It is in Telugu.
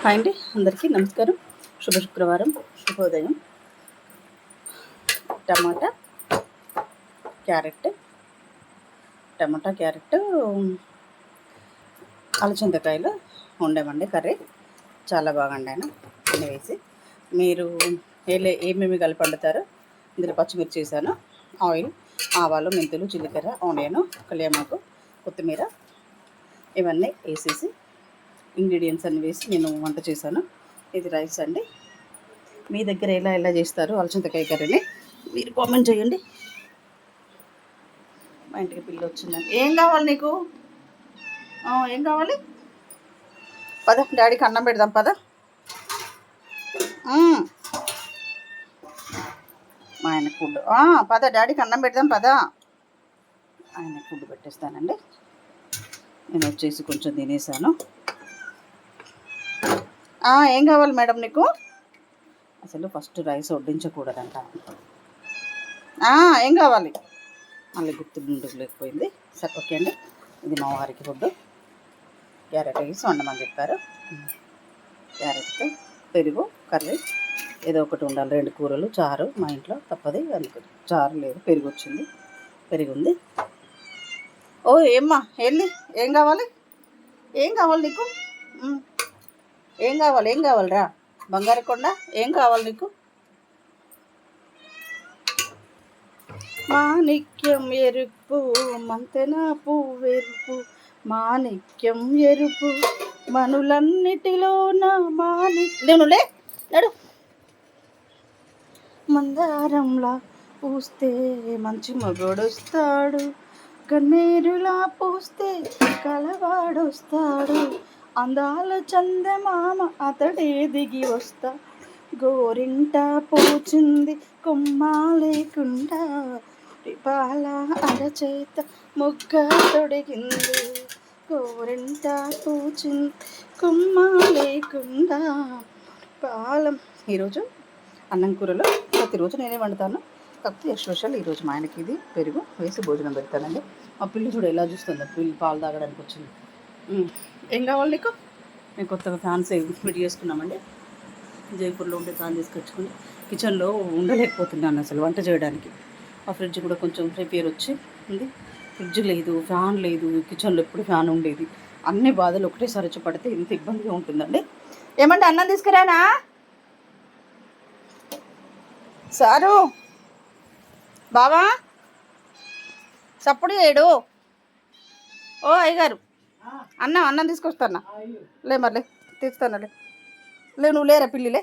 హాయ్ అండి, అందరికీ నమస్కారం. శుభ శుక్రవారం, శుభోదయం. టమాటా క్యారెట్ అలచింతకాయలు వండామండి. కర్రీ చాలా బాగా వండాను. అన్నీ వేసి మీరు ఏమేమి కలిపి వండుతారో ఇందులో పచ్చిమిర్చి వేసాను, ఆయిల్, ఆవాలు, మెంతులు, జీలకర్ర, ఆనియన్, కళ్యామాకు, కొత్తిమీర ఇవన్నీ వేసేసి ఇంగ్రీడియంట్స్ అన్నీ వేసి నేను వంట చేశాను. ఇది రైస్ అండి. మీ దగ్గర ఎలా చేస్తారు అలచింతకాయ కర్రీని మీరు కామెంట్ చేయండి. మా ఇంటికి పిల్ల వచ్చిందండి. ఏం కావాలి నీకు? ఏం కావాలి? పద, డాడీకి అన్నం పెడదాం. పద. మా ఆయన ఫుడ్. పద, డాడీకి అన్నం పెడదాం. పద. ఆయన ఫుడ్ పెట్టేస్తానండి. నేను వచ్చేసి కొంచెం తినేసాను. ఏం కావాలి మేడం నీకు? అసలు ఫస్ట్ రైస్ వడ్డించకూడదంట. ఏం కావాలి? మళ్ళీ గుర్తు లేకపోయింది. సరే, ఓకే అండి. ఇది మా వారికి ఫుడ్. క్యారెట్ వేసి వండమని చెప్పారు. క్యారెట్తో పెరుగు కర్రీ ఏదో ఒకటి ఉండాలి. 2 కూరలు, చారు మా ఇంట్లో తప్పది. అందుకు చారు లేదు, పెరుగు వచ్చింది. పెరుగు ఉంది. ఏమ్మా వెళ్ళి ఏం కావాలి? ఏం కావాలి నీకు? ఏం కావాలిరా బంగారు కొండ? ఏం కావాలి నీకు? మాణిక్యం ఎరుపు మంతెన పువ్వెరుపు, మాణిక్యం ఎరుపు మనులన్నిటిలోన మాణిక్యములే నడు. మందారంలా పూస్తే మంచి మగోడొస్తాడు, కన్నీరులా పూస్తే కలవాడొస్తాడు, అందాల చందమామ అతడే దిగి వస్తా, గోరింట పూచింది కొమ్మ లేకుండా, పాల అరచేత మొగ్గ తొడిగింది, గోరింట పూచింది కొమ్మ లేకుండా పాలం. ఈరోజు అన్నం కూరలో ప్రతిరోజు నేనే వండుతాను, కాకపోతే స్పెషల్ ఈరోజు మా ఆయనకి ఇది పెరుగు వేసి భోజనం పెడతానండి. మా పిల్లి చూడ ఎలా చూస్తుందో, పిల్లి పాలు తాగడానికి వచ్చింది. ఏం కావాలి నీకు? నేను కొత్తగా ఫ్యాన్స్ ఫిట్ చేసుకున్నామండి. జైపూర్లో ఉండే ఫ్యాన్ తీసుకొచ్చుకొని కిచెన్లో ఉండలేకపోతున్నాను అసలు వంట చేయడానికి. ఆ ఫ్రిడ్జ్ కూడా కొంచెం రిపేర్ వచ్చి ఉంది. ఫ్రిడ్జ్ లేదు, ఫ్యాన్ లేదు, కిచెన్లో ఎప్పుడు ఫ్యాన్ ఉండేది. అన్ని బాధలు ఒకటేసారి వచ్చి పడితే ఇంత ఇబ్బందిగా ఉంటుందండి. ఏమంటే అన్నం తీసుకురానా సారు? బావా సప్పుడు ఏడు. అయ్యగారు అన్నం తీసుకొస్తానా? లే మళ్ళీ తీస్తానులే. నువ్వు లేరా పిల్లిలే?